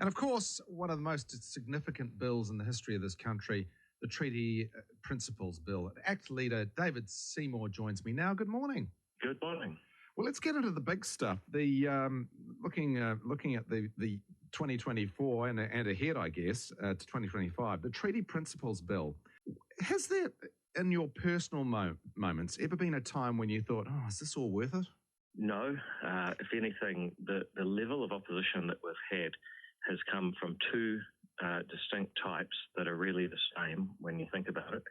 And of course, one of the most significant bills in the history of this country, the Treaty Principles Bill. Act Leader David Seymour joins me now. Good morning. Good morning. Well, let's get into the big stuff. The looking at the 2024 and ahead, I guess, to 2025. The Treaty Principles Bill. Has there, in your personal moments, ever been a time when you thought, "Oh, is this all worth it"? No. If anything, the level of opposition that we've had has come from two distinct types that are really the same when you think about it,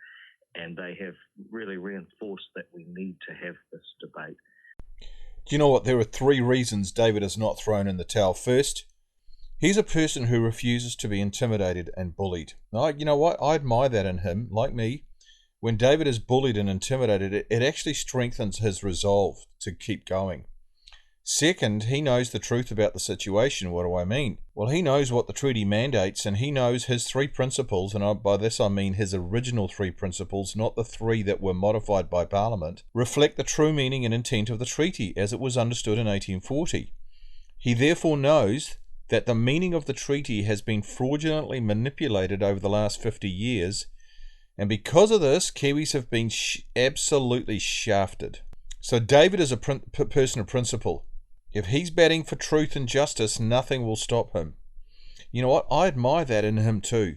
and they have really reinforced that we need to have this debate. Do you know what? There are three reasons David is not thrown in the towel. First, he's a person who refuses to be intimidated and bullied. Now, you know what? I admire that in him. Like me, when David is bullied and intimidated, it actually strengthens his resolve to keep going. Second, he knows the truth about the situation. What do I mean? Well, he knows what the treaty mandates, and he knows his three principles, and by this I mean his original three principles, not the three that were modified by Parliament, reflect the true meaning and intent of the treaty as it was understood in 1840. He therefore knows that the meaning of the treaty has been fraudulently manipulated over the last 50 years, and because of this, Kiwis have been absolutely shafted. So David is a person of principle. If he's batting for truth and justice, nothing will stop him. You know what? I admire that in him too.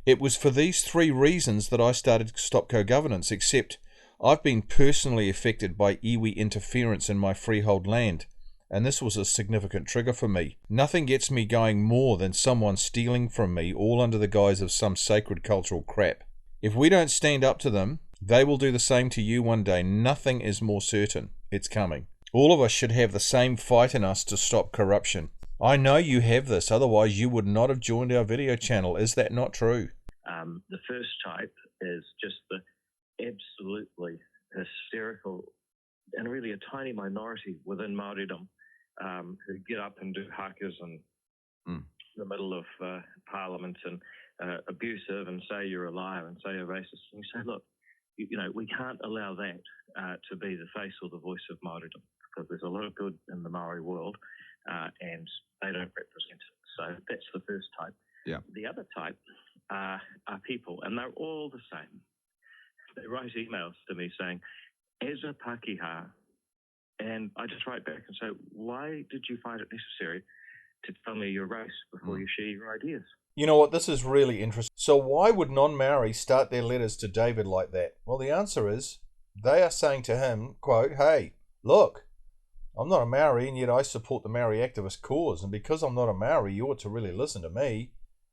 It was for these three reasons that I started Stop Co-Governance, except I've been personally affected by iwi interference in my freehold land, and this was a significant trigger for me. Nothing gets me going more than someone stealing from me, all under the guise of some sacred cultural crap. If we don't stand up to them, they will do the same to you one day. Nothing is more certain. It's coming. All of us should have the same fight in us to stop corruption. I know you have this, otherwise you would not have joined our video channel. Is that not true? The first type is just the absolutely hysterical and really a tiny minority within Māoridom who get up and do hakas in the middle of Parliament and abusive and say you're a liar and say you're racist. And you say, look, you know, we can't allow that to be the face or the voice of Māoridom, because there's a lot of good in the Maori world and they don't represent it. So that's the first type. Yeah. The other type are people, and they're all the same. They write emails to me saying, as a Pākehā, and I just write back and say, why did you find it necessary to tell me your race before you share your ideas? You know what? This is really interesting. So why would non-Maori start their letters to David like that? Well, the answer is they are saying to him, quote, hey, look, I'm not a Maori and yet I support the Maori activist cause. And because I'm not a Maori, you ought to really listen to me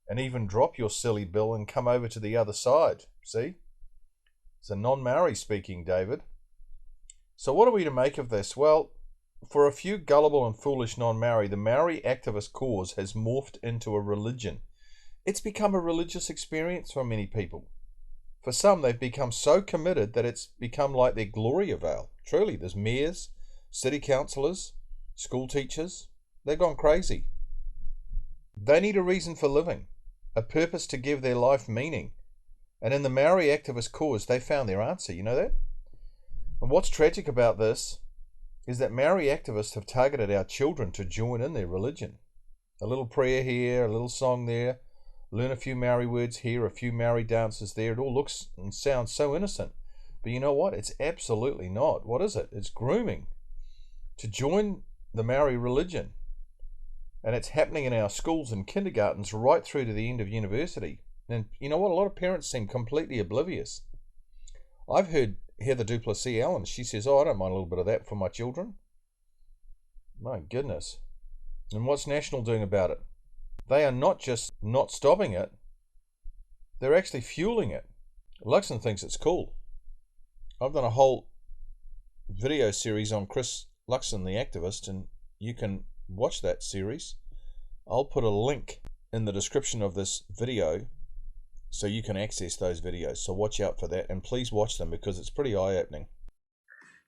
and even drop your silly bill and come over to the other side. See? It's a non-Maori speaking, David. So what are we to make of this? Well, for a few gullible and foolish non-Maori, the Maori activist cause has morphed into a religion. It's become a religious experience for many people. For some, they've become so committed that it's become like their glory avail. Truly, there's mayors, city councillors, school teachers. They've gone crazy. They need a reason for living, a purpose to give their life meaning. And in the Maori activist cause, they found their answer. You know that? And what's tragic about this is that Maori activists have targeted our children to join in their religion. A little prayer here, a little song there, learn a few Maori words here, a few Maori dances there. It all looks and sounds so innocent. But you know what? It's absolutely not. What is it? It's grooming to join the Maori religion. And it's happening in our schools and kindergartens right through to the end of university. And you know what? A lot of parents seem completely oblivious. I've heard Heather Duplessis Allen, she says, oh, I don't mind a little bit of that for my children. My goodness. And what's National doing about it? They are not just not stopping it, they're actually fueling it. LUXON thinks it's cool. I've done a whole video series on Chris LUXON, the activist, and you can watch that series. I'll put a link in the description of this video so you can access those videos. So watch out for that, and please watch them because it's pretty eye-opening.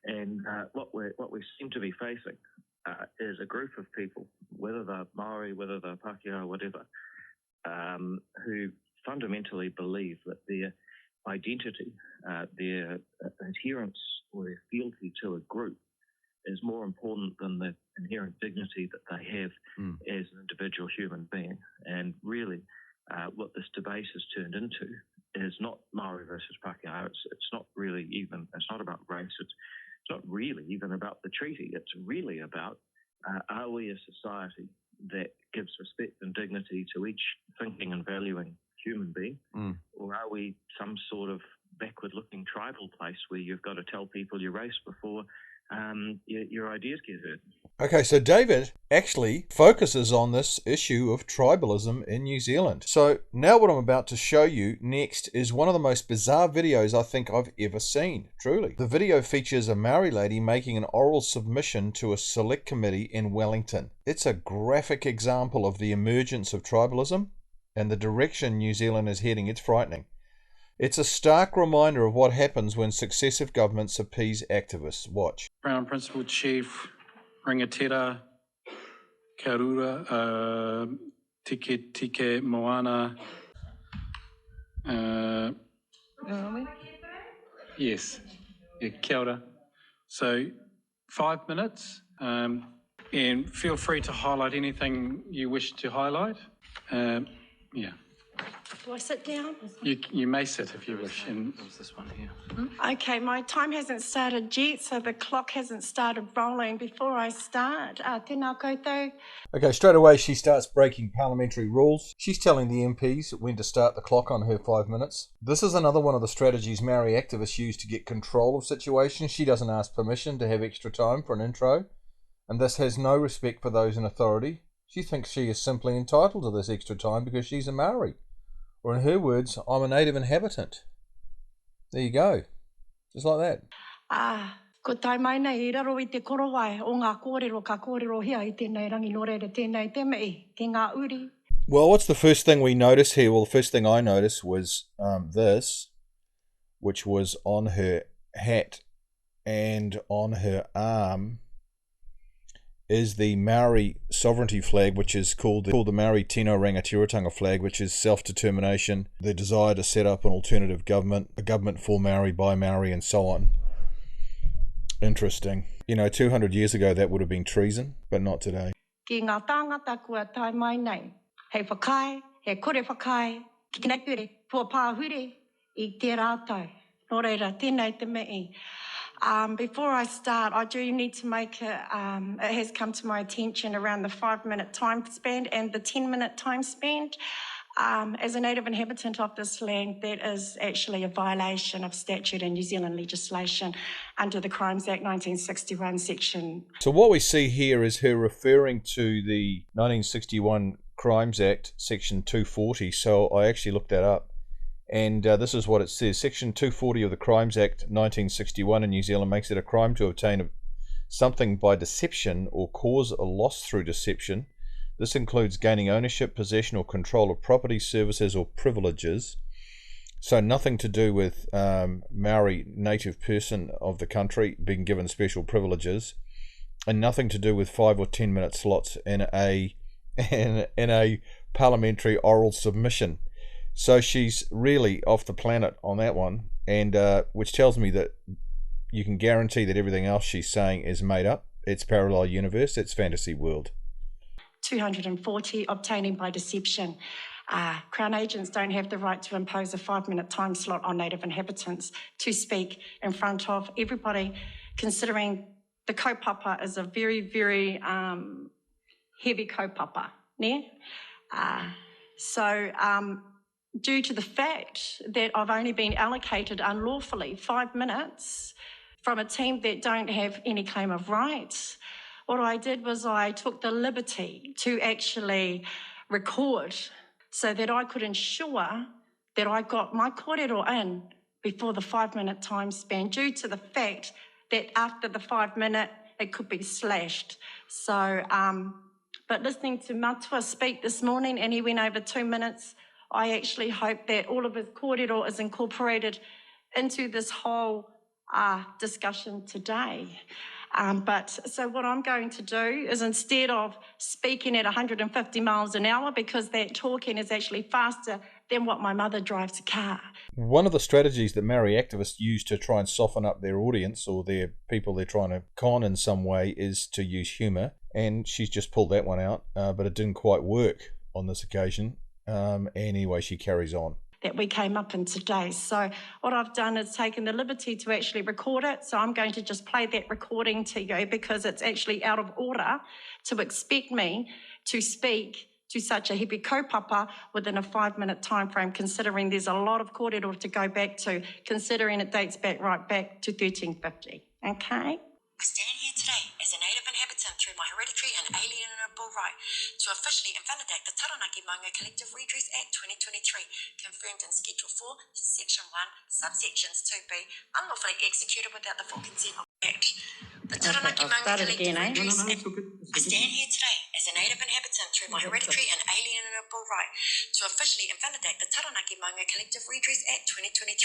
And what we seem to be facing is a group of people, whether they're Maori, whether they're Pākehā, whatever, who fundamentally believe that their identity, their adherence or their fealty to a group is more important than the inherent dignity that they have as an individual human being. And really, what this debate has turned into is not Maori versus Pākehā. It's not really even, it's not about race. It's not really even about the treaty. It's really about, are we a society that gives respect and dignity to each thinking and valuing human being? Or are we some sort of backward-looking tribal place where you've got to tell people your race before your ideas get heard? Okay, so David actually focuses on this issue of tribalism in New Zealand. So now what I'm about to show you next is one of the most bizarre videos I think I've ever seen, truly. The video features a Maori lady making an oral submission to a select committee in Wellington. It's a graphic example of the emergence of tribalism and the direction New Zealand is heading. It's frightening. It's a stark reminder of what happens when successive governments appease activists. Watch. Crown Principal Chief Rangatira Karura Tike Moana. Yes. Yeah, kia ora. So 5 minutes, and feel free to highlight anything you wish to highlight. Yeah. Do I sit down? You may sit if you wish. And It was this one here. Okay, my time hasn't started yet, so the clock hasn't started rolling before I start. Tēnā koutou. Okay, straight away she starts breaking parliamentary rules. She's telling the MPs when to start the clock on her 5 minutes. This is another one of the strategies Maori activists use to get control of situations. She doesn't ask permission to have extra time for an intro, and this has no respect for those in authority. She thinks she is simply entitled to this extra time because she's a Maori. Or in her words, I'm a native inhabitant. There you go. Just like that. Ko tai mai nei I raro I te korowai o ngā kōrero ka kōrero hea I tēnei rangi nōreira tēnei te mei ki ngā uri. Well, what's the first thing we notice here? Well, the first thing I noticed was this, which was on her hat and on her arm is the Maori sovereignty flag, which is called the Maori Tino Rangatiratanga flag, which is self-determination, the desire to set up an alternative government, a government for Maori, by Maori, and so on. Interesting. You know, 200 years ago that would have been treason, but not today. Ki ngā tāngata kua tai mai nei, hei whakai, he kore whakai, ki nei ture, tua pāhure I te rātau. Nō reira, tēnei te mei. Before I start, I do need to make it has come to my attention around the 5 minute time span and the 10-minute time span. As a native inhabitant of this land, that is actually a violation of statute and New Zealand legislation under the Crimes Act 1961 section. So what we see here is her referring to the 1961 Crimes Act, section 240. So I actually looked that up. And this is what it says. Section 240 of the Crimes Act 1961 in New Zealand makes it a crime to obtain something by deception or cause a loss through deception. This includes gaining ownership, possession or control of property, services or privileges. So nothing to do with Maori native person of the country being given special privileges, and nothing to do with 5 or 10 minute slots in a parliamentary oral submission. So she's really off the planet on that one, and which tells me that you can guarantee that everything else she's saying is made up. It's parallel universe, it's fantasy world. 240, obtaining by deception. Crown agents don't have the right to impose a 5 minute time slot on native inhabitants to speak in front of everybody, considering the kaupapa is a very, very heavy kaupapa. Ne? Due to the fact that I've only been allocated unlawfully 5 minutes from a team that don't have any claim of rights, what I did was I took the liberty to actually record so that I could ensure that I got my kōrero in before the 5 minute time span, due to the fact that after the 5 minute, it could be slashed. So, but listening to Matua speak this morning, and he went over 2 minutes, I actually hope that all of his kōrero is incorporated into this whole discussion today. So what I'm going to do is, instead of speaking at 150 miles an hour, because that talking is actually faster than what my mother drives a car. One of the strategies that Maori activists use to try and soften up their audience or their people they're trying to con in some way is to use humour, and she's just pulled that one out, but it didn't quite work on this occasion. Anyway, she carries on. That we came up in today. So what I've done is taken the liberty to actually record it. So I'm going to just play that recording to you because it's actually out of order to expect me to speak to such a heavy kaupapa within a 5-minute time frame, considering there's a lot of kōrero to go back to, considering it dates back right back to 1350. Okay? I stand here today as a native inhabitant through my hereditary and alienable right to officially invalidate the Taranaki Maunga Collective Redress Act 2023, confirmed in Schedule 4, Section 1, subsections 2B, unlawfully executed without the full consent of the Act. The Taranaki Maunga Collective Redress Act. I stand here today as a native inhabitant through my hereditary and alienable right to officially invalidate the Taranaki Maunga Collective Redress Act 2023,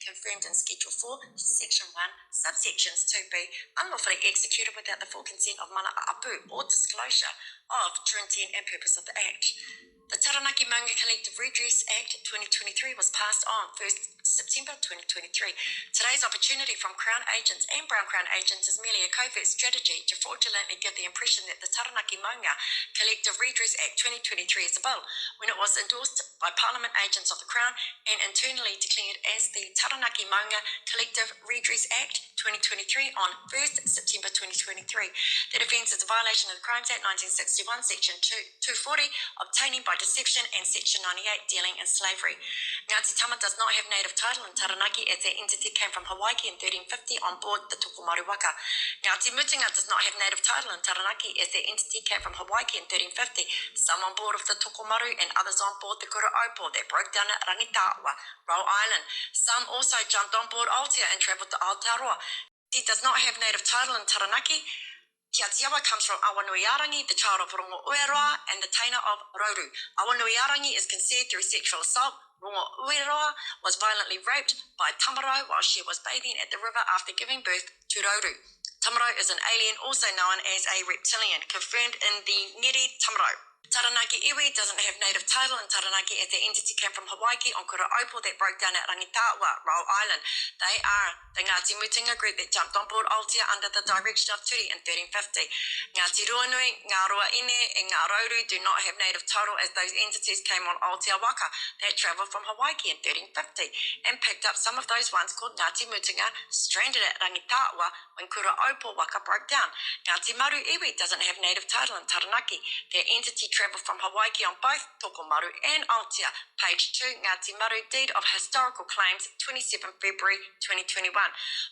confirmed in Schedule 4, Section 1, subsections 2B, unlawfully executed without the full consent of mana apu or disclosure of true intent and purpose of the Act. The Taranaki Maunga Collective Redress Act 2023 was passed on 1st September 2023. Today's opportunity from Crown agents and Brown Crown agents is merely a covert strategy to fraudulently give the impression that the Taranaki Maunga Collective Redress Act 2023 is a bill, when it was endorsed by Parliament agents of the Crown and internally declared as the Taranaki Maunga Collective Redress Act 2023 on 1st September 2023. That offence is a violation of the Crimes Act 1961, Section 240, obtaining by deception, and Section 98, dealing in slavery. Ngāti Tama does not have native title in Taranaki as their entity came from Hawaii in 1350 on board the Tokomaru Waka. Ngāti Mutinga does not have native title in Taranaki as their entity came from Hawaii in 1350, some on board of the Tokomaru and others on board the Kura-Opo that broke down at Rangitawa, Roe Island. Some also jumped on board Aotea and travelled to Aotearoa. He does not have native title in Taranaki. Kia Tiawa comes from Awanuiarangi, the child of Rongo Ueroa and the tainer of Roru. Awanuiarangi is conceived through sexual assault. Rongo Ueroa was violently raped by Tamarau while she was bathing at the river after giving birth to Roru. Tamarau is an alien also known as a reptilian, confirmed in the Neri Tamarau. Taranaki iwi doesn't have native title in Taranaki as the entity came from Hawaii on Kura-Opo that broke down at Rangitawa, Roe Island. They are the Ngāti Mutinga group that jumped on board Aotea under the direction of Turi in 1350. Ngāti Ruanui, Ngā Rua Ine and Ngā Rauru do not have native title as those entities came on Aotea Waka that travelled from Hawaii in 1350 and picked up some of those ones called Ngāti Mutinga stranded at Rangitawa when Kura-Opo Waka broke down. Ngāti Maru iwi doesn't have native title in Taranaki. Their entity travelled from Hawaii on both Tokomaru and Aotea. Page 2, Ngāti Maru Deed of Historical Claims, 27 February 2021.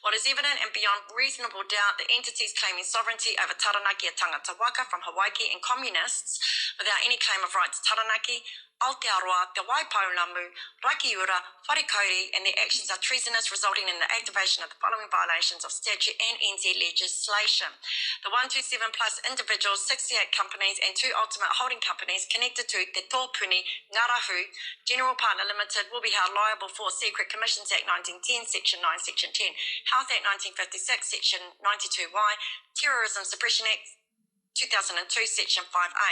What is evident and beyond reasonable doubt, the entities claiming sovereignty over Taranaki are tangata waka from Hawaii and communists without any claim of right to Taranaki, Aotearoa, Te Waipounamu, Rakiura, Wharikauri, and their actions are treasonous, resulting in the activation of the following violations of statute and NZ legislation. The 127 plus individuals, 68 companies, and 2 ultimate holding companies connected to Te Tōpuni Ngarahu General Partner Limited will be held liable for Secret Commissions Act 1910, Section 9, Section 10, Health Act 1956, Section 92Y, Terrorism Suppression Act 2002, Section 5A.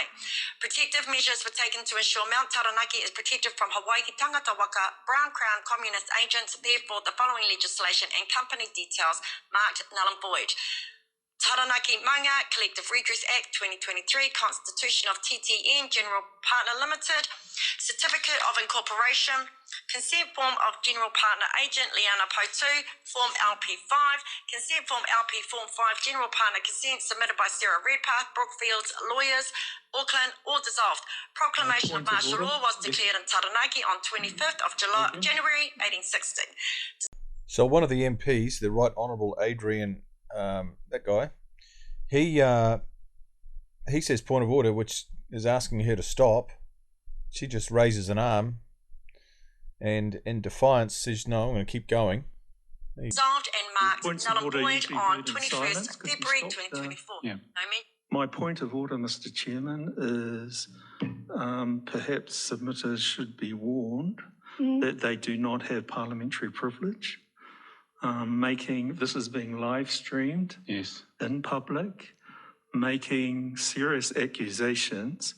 Protective measures were taken to ensure Mount Taranaki is protected from Hawaii tangata waka, Brown Crown communist agents. Therefore, the following legislation and company details marked null and void. Taranaki Maunga Collective Redress Act 2023, Constitution of TTN General Partner Limited, Certificate of Incorporation, Consent Form of General Partner Agent Liana Potu, Form LP5, Consent Form LP Form 5, General Partner Consent submitted by Sarah Redpath, Brookfields Lawyers, Auckland, or dissolved. Proclamation of martial law was declared in Taranaki on 25th of January 1860. So one of the MPs, the Right Honourable Adrian, that guy, he says point of order, which is asking her to stop. She just raises an arm and in defiance says, no, I'm going to keep going. Dissolved and marked null and void on 21st February 2024. Yeah. My point of order, Mr. Chairman, is perhaps submitters should be warned that they do not have parliamentary privilege. This is being live streamed in public, making serious accusations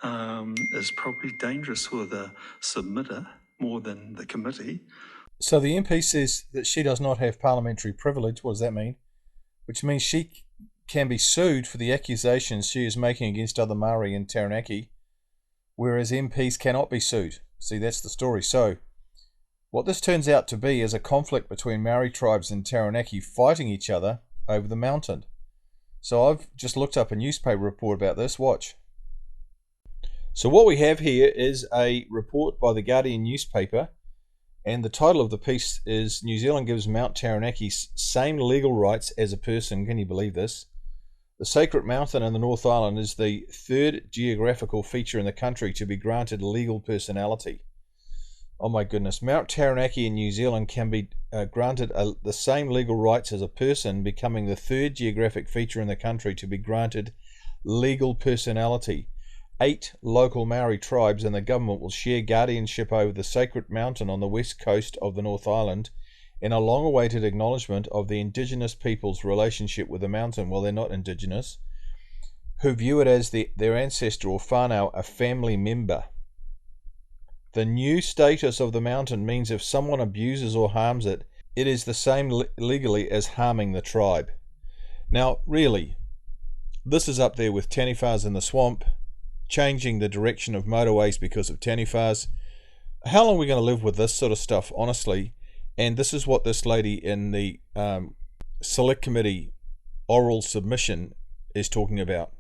is probably dangerous for the submitter more than the committee. So the MP says that she does not have parliamentary privilege. What does that mean? Which means she can be sued for the accusations she is making against other Maori in Taranaki, whereas MPs cannot be sued. See, that's the story. So what this turns out to be is a conflict between Maori tribes in Taranaki fighting each other over the mountain. So I've just looked up a newspaper report about this. Watch. So what we have here is a report by the Guardian newspaper, and the title of the piece is New Zealand gives Mount Taranaki same legal rights as a person. Can you believe this? The sacred mountain in the North Island is the third geographical feature in the country to be granted legal personality. Oh my goodness. Mount Taranaki in New Zealand can be granted the same legal rights as a person, becoming the third geographic feature in the country to be granted legal personality. 8 local Maori tribes and the government will share guardianship over the sacred mountain on the west coast of the North Island in a long-awaited acknowledgement of the indigenous people's relationship with the mountain. Well, they're not indigenous, who view it as their ancestor or whānau, a family member. The new status of the mountain means if someone abuses or harms it, it is the same legally as harming the tribe. Now, really, this is up there with tanifas in the swamp, changing the direction of motorways because of tanifas. How long are we going to live with this sort of stuff, honestly? And this is what this lady in the Select Committee oral submission is talking about.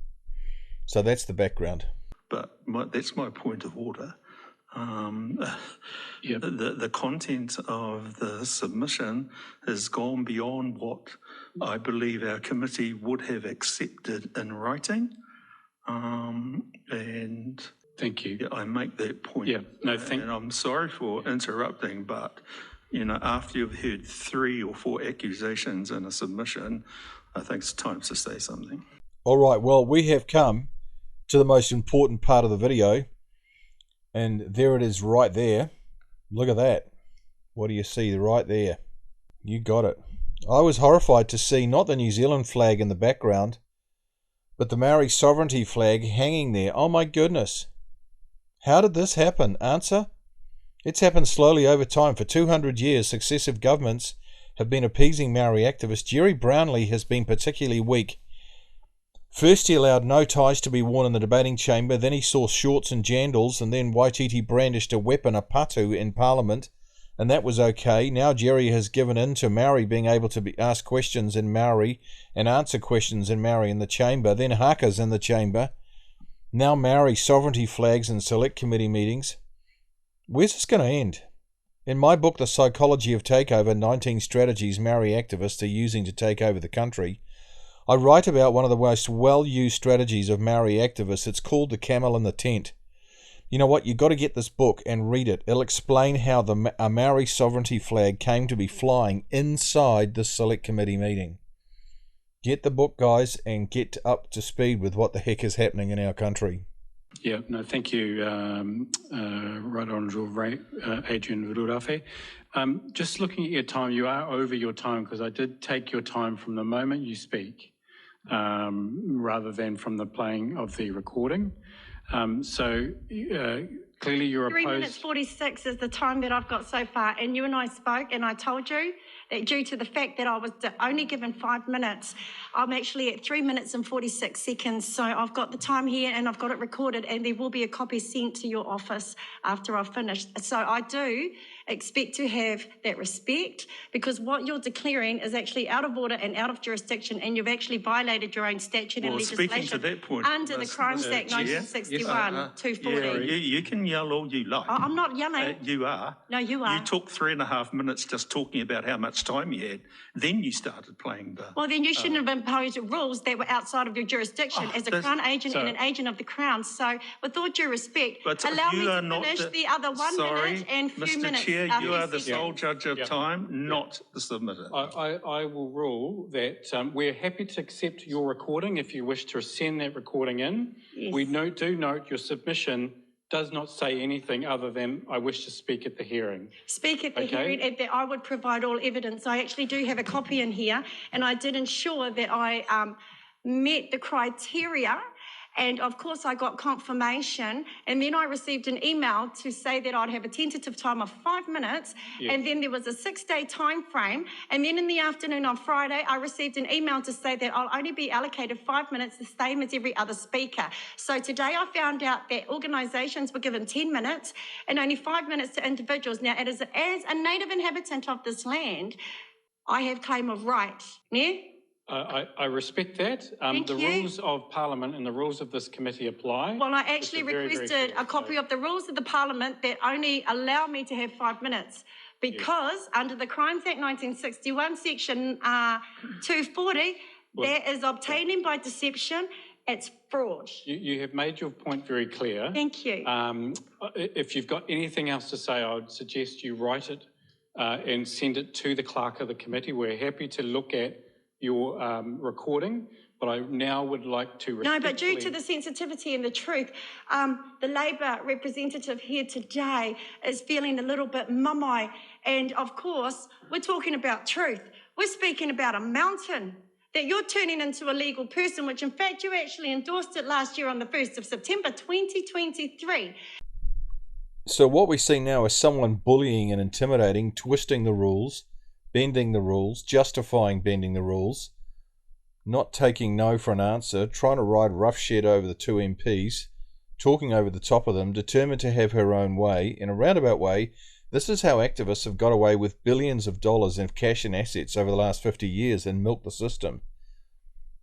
So that's the background. But that's my point of order. The content of the submission has gone beyond what I believe our committee would have accepted in writing. And thank you. Yeah, I make that point. Yeah, no, and I'm sorry for interrupting, but after you've heard 3 or 4 accusations in a submission, I think it's time to say something. All right, well, we have come to the most important part of the video, and there it is right there. Look at that. What do you see right there? You got it. I was horrified to see not the New Zealand flag in the background, but the Maori sovereignty flag hanging there. Oh my goodness. How did this happen? Answer: it's happened slowly over time. For 200 years, successive governments have been appeasing Maori activists. Jerry Brownlee has been particularly weak. First he allowed no ties to be worn in the debating chamber, then he saw shorts and jandals, and then Waititi brandished a weapon, a patu, in Parliament, and that was okay. Now Jerry has given in to Maori being able to ask questions in Maori and answer questions in Maori in the chamber, then hakas in the chamber. Now Maori sovereignty flags in select committee meetings. Where's this going to end? In my book, The Psychology of Takeover, 19 Strategies Maori Activists Are Using to Take Over the Country, I write about one of the most well-used strategies of Maori activists. It's called The Camel in the Tent. You know what? You've got to get this book and read it. It'll explain how a Maori sovereignty flag came to be flying inside the select committee meeting. Get the book, guys, and get up to speed with what the heck is happening in our country. Yeah, no, thank you, Right Honourable Adrian Virurafe. Just looking at your time, you are over your time because I did take your time from the moment you speak rather than from the playing of the recording. So clearly you're opposed. 3 minutes 46 is the time that I've got so far, and you and I spoke and I told you that due to the fact that I was only given 5 minutes, I'm actually at 3 minutes and 46 seconds. So I've got the time here and I've got it recorded, and there will be a copy sent to your office after I've finished. So I do expect to have that respect, because what you're declaring is actually out of order and out of jurisdiction, and you've actually violated your own statute and legislation speaking to that point, under the Crimes Act 1961, 240. You can yell all you like. I'm not yelling. You are. No, you are. You took 3.5 minutes just talking about how much time you had. Then you started playing the... Well, then you shouldn't have imposed rules that were outside of your jurisdiction as a Crown agent and an agent of the Crown. So, with all due respect, allow me to finish the other 1 minute and few Mr. minutes. Chair, you are the sole judge of time, not the submitter. I will rule that we're happy to accept your recording if you wish to send that recording in. Yes. We do note your submission does not say anything other than I wish to speak at the hearing. Speak at the hearing, and that I would provide all evidence. I actually do have a copy in here, and I did ensure that I met the criteria And of course, I got confirmation. And then I received an email to say that I'd have a tentative time of 5 minutes. Yes. And then there was a 6-day time frame. And then in the afternoon on Friday, I received an email to say that I'll only be allocated 5 minutes, the same as every other speaker. So today I found out that organisations were given 10 minutes and only 5 minutes to individuals. Now, as a native inhabitant of this land, I have claim of right. Yeah? I respect that. The rules of Parliament and the rules of this committee apply. Well, I actually requested a copy of the rules of the Parliament that only allow me to have 5 minutes because under the Crimes Act 1961, Section 240, that is obtaining by deception. It's fraud. You have made your point very clear. Thank you. If you've got anything else to say, I would suggest you write it and send it to the clerk of the committee. We're happy to look at your recording, but I now would like to No, but due to the sensitivity and the truth, the Labor representative here today is feeling a little bit mummy. And of course, we're talking about truth. We're speaking about a mountain that you're turning into a legal person, which in fact you actually endorsed it last year on the 1st of September 2023. So what we see now is someone bullying and intimidating, twisting the rules, bending the rules, justifying bending the rules, not taking no for an answer, trying to ride roughshod over the two MPs, talking over the top of them, determined to have her own way. In a roundabout way, this is how activists have got away with billions of dollars in cash and assets over the last 50 years and milked the system.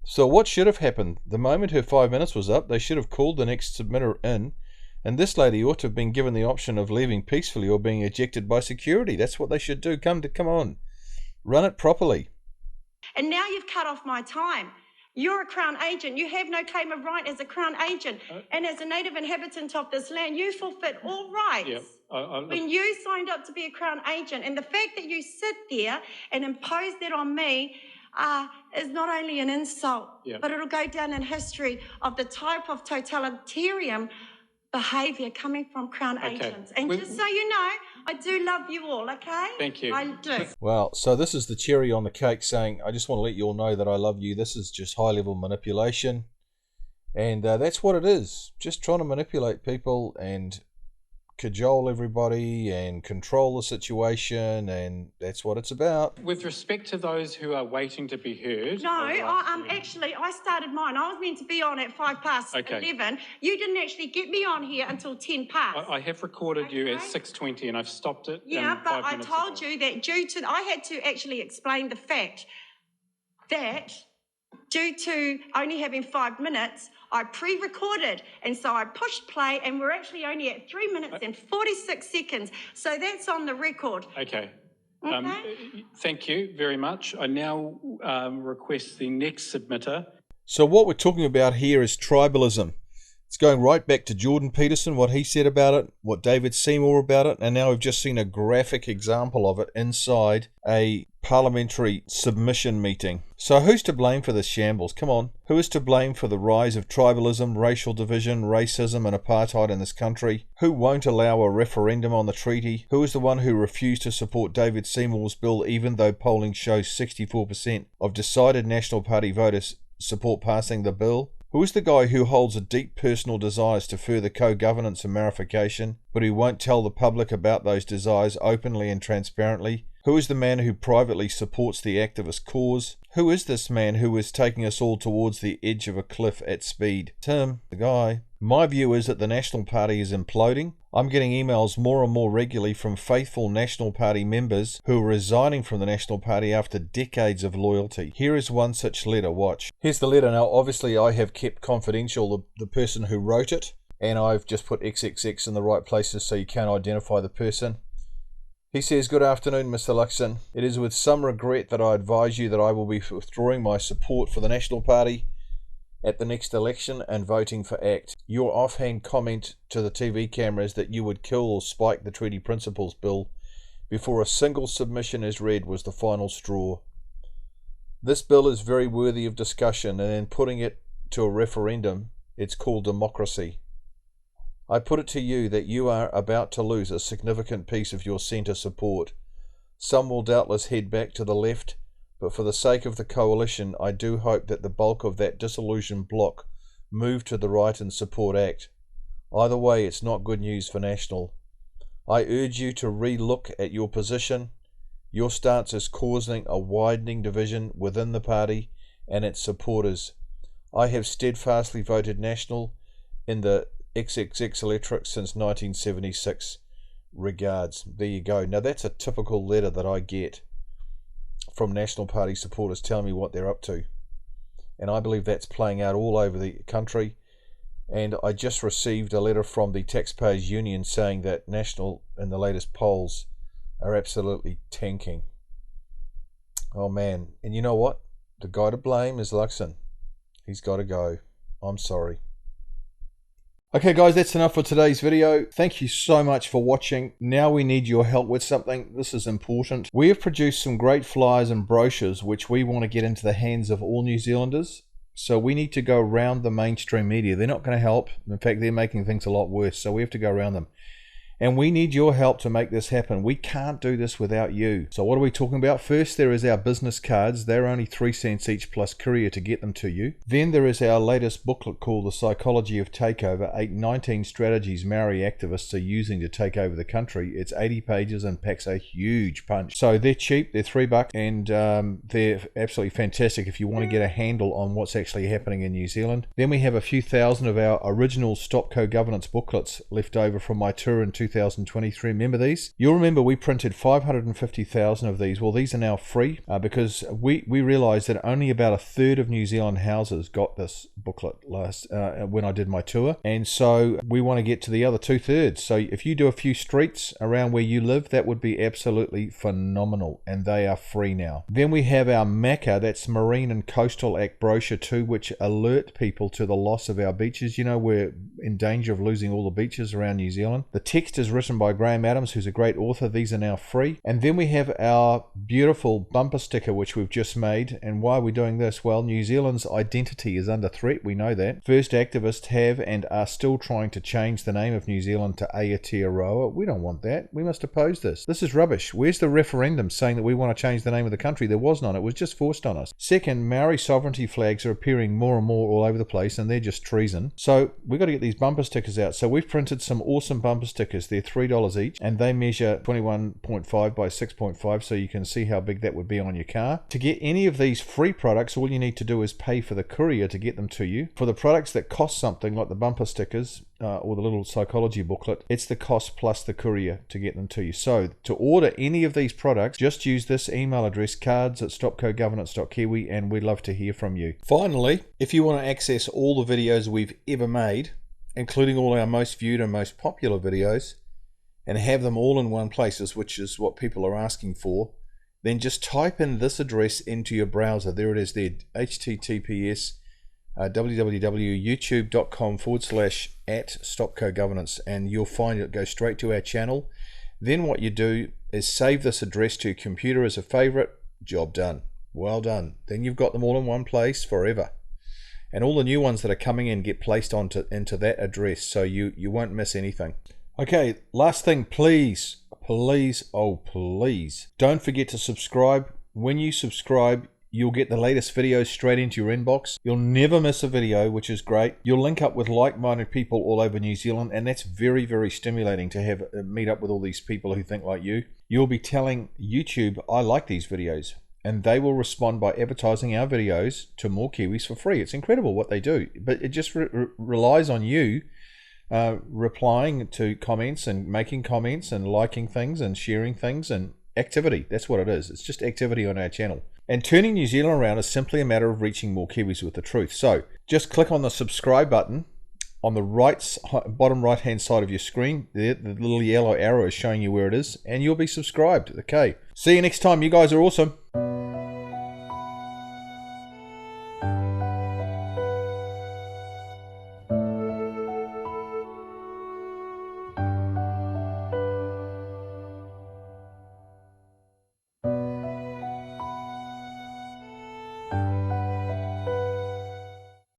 So what should have happened? The moment her 5 minutes was up, they should have called the next submitter in, and this lady ought to have been given the option of leaving peacefully or being ejected by security. That's what they should do. Come on. Run it properly. And now you've cut off my time. You're a Crown agent. You have no claim of right as a Crown agent. And as a native inhabitant of this land, you forfeit all rights. Yeah, when you signed up to be a Crown agent. And the fact that you sit there and impose that on me is not only an insult, but it'll go down in history of the type of totalitarian behaviour coming from Crown agents. And just so you know, I do love you all, okay? Thank you. I do. Well, so this is the cherry on the cake saying, I just want to let you all know that I love you. This is just high-level manipulation. And that's what it is. Just trying to manipulate people and cajole everybody and control the situation, and that's what it's about. With respect to those who are waiting to be heard... No, I started mine. I was meant to be on at 11:05. You didn't actually get me on here until 10 past. I have recorded you at 6:20 and I've stopped it. Yeah, but I told you that I had to actually explain the fact that due to only having 5 minutes, I pre-recorded, and so I pushed play, and we're actually only at 3 minutes and 46 seconds. So that's on the record. Okay. Thank you very much. I now request the next submitter. So what we're talking about here is tribalism. It's going right back to Jordan Peterson, what he said about it, what David Seymour about it, and now we've just seen a graphic example of it inside a parliamentary submission meeting. So who's to blame for this shambles? Come on. Who is to blame for the rise of tribalism, racial division, racism and apartheid in this country? Who won't allow a referendum on the treaty? Who is the one who refused to support David Seymour's bill even though polling shows 64% of decided National Party voters support passing the bill? Who is the guy who holds a deep personal desires to further co-governance and Maorification, but who won't tell the public about those desires openly and transparently? Who is the man who privately supports the activist cause? Who is this man who is taking us all towards the edge of a cliff at speed? Tim, the guy. My view is that the National Party is imploding. I'm getting emails more and more regularly from faithful National Party members who are resigning from the National Party after decades of loyalty. Here is one such letter, watch. Here's the letter. Now, obviously, I have kept confidential the person who wrote it, and I've just put XXX in the right places so you can't identify the person. He says, "Good afternoon, Mr. LUXON. It is with some regret that I advise you that I will be withdrawing my support for the National Party at the next election and voting for ACT. Your offhand comment to the TV cameras that you would kill or spike the Treaty Principles Bill before a single submission is read was the final straw. This bill is very worthy of discussion, and in putting it to a referendum, it's called democracy. I put it to you that you are about to lose a significant piece of your centre support. Some will doubtless head back to the left, but for the sake of the coalition, I do hope that the bulk of that disillusioned bloc move to the right and support ACT. Either way, it's not good news for National. I urge you to re-look at your position. Your stance is causing a widening division within the party and its supporters. I have steadfastly voted National in the XXX electorate since 1976. Regards. There you go. Now that's a typical letter that I get from National Party supporters telling me what they're up to. And I believe that's playing out all over the country. And I just received a letter from the Taxpayers Union saying that National in the latest polls are absolutely tanking. Oh man. And you know what? The guy to blame is LUXON. He's got to go. I'm sorry. Okay guys, that's enough for today's video. Thank you so much for watching. Now we need your help with something. This is important. We have produced some great flyers and brochures which we want to get into the hands of all New Zealanders. So we need to go around the mainstream media. They're not going to help. In fact, they're making things a lot worse. So we have to go around them. And we need your help to make this happen. We can't do this without you. So what are we talking about? First, there is our business cards. They're only 3 cents each plus courier to get them to you. Then there is our latest booklet called The Psychology of Takeover, 19 strategies Maori activists are using to take over the country. It's 80 pages and packs a huge punch. So they're cheap, they're $3, and they're absolutely fantastic if you want to get a handle on what's actually happening in New Zealand. Then we have a few thousand of our original Stop Co-Governance booklets left over from my tour in 2023. Remember these? You'll remember we printed 550,000 of these. Well, these are now free because we realized that only about a third of New Zealand houses got this booklet last when I did my tour, and so we want to get to the other 2/3. So if you do a few streets around where you live, that would be absolutely phenomenal, and they are free now. Then we have our MACA, that's Marine and Coastal Act brochure 2, which alert people to the loss of our beaches. You know, we're in danger of losing all the beaches around New Zealand. The text is written by Graham Adams, who's a great author. These are now free. And then we have our beautiful bumper sticker, which we've just made. And why are we doing this? Well, New Zealand's identity is under threat. We know that. First activists have and are still trying to change the name of New Zealand to Aotearoa. We don't want that. We must oppose this. This is rubbish. Where's the referendum saying that we want to change the name of the country? There was none. It was just forced on us. Second, Maori sovereignty flags are appearing more and more all over the place, and they're just treason. So we've got to get these bumper stickers out. So we've printed some awesome bumper stickers. They're $3 each, and they measure 21.5 by 6.5, so you can see how big that would be on your car. To get any of these free products, all you need to do is pay for the courier to get them to you. For the products that cost something, like the bumper stickers or the little psychology booklet, it's the cost plus the courier to get them to you. So to order any of these products, just use this email address, cards@stopcogovernance.kiwi, and we'd love to hear from you. Finally, if you want to access all the videos we've ever made, including all our most viewed and most popular videos, and have them all in one place, which is what people are asking for, then just type in this address into your browser. There it is there, https www.youtube.com/@stopcogovernance, and you'll find it goes straight to our channel. Then what you do is save this address to your computer as a favorite. Job done. Well done. Then you've got them all in one place forever. And all the new ones that are coming in get placed into that address, so you won't miss anything. Okay, last thing, please, oh please, don't forget to subscribe. When you subscribe, you'll get the latest videos straight into your inbox. You'll never miss a video, which is great. You'll link up with like-minded people all over New Zealand, and that's very, very stimulating to have meet up with all these people who think like you. You'll be telling YouTube, I like these videos, and they will respond by advertising our videos to more Kiwis for free. It's incredible what they do, but it just relies on you replying to comments and making comments and liking things and sharing things and activity. That's what it is. It's just activity on our channel. And turning New Zealand around is simply a matter of reaching more Kiwis with the truth. So just click on the subscribe button on the bottom right hand side of your screen. There, the little yellow arrow is showing you where it is, and you'll be subscribed. Okay, see you next time. You guys are awesome.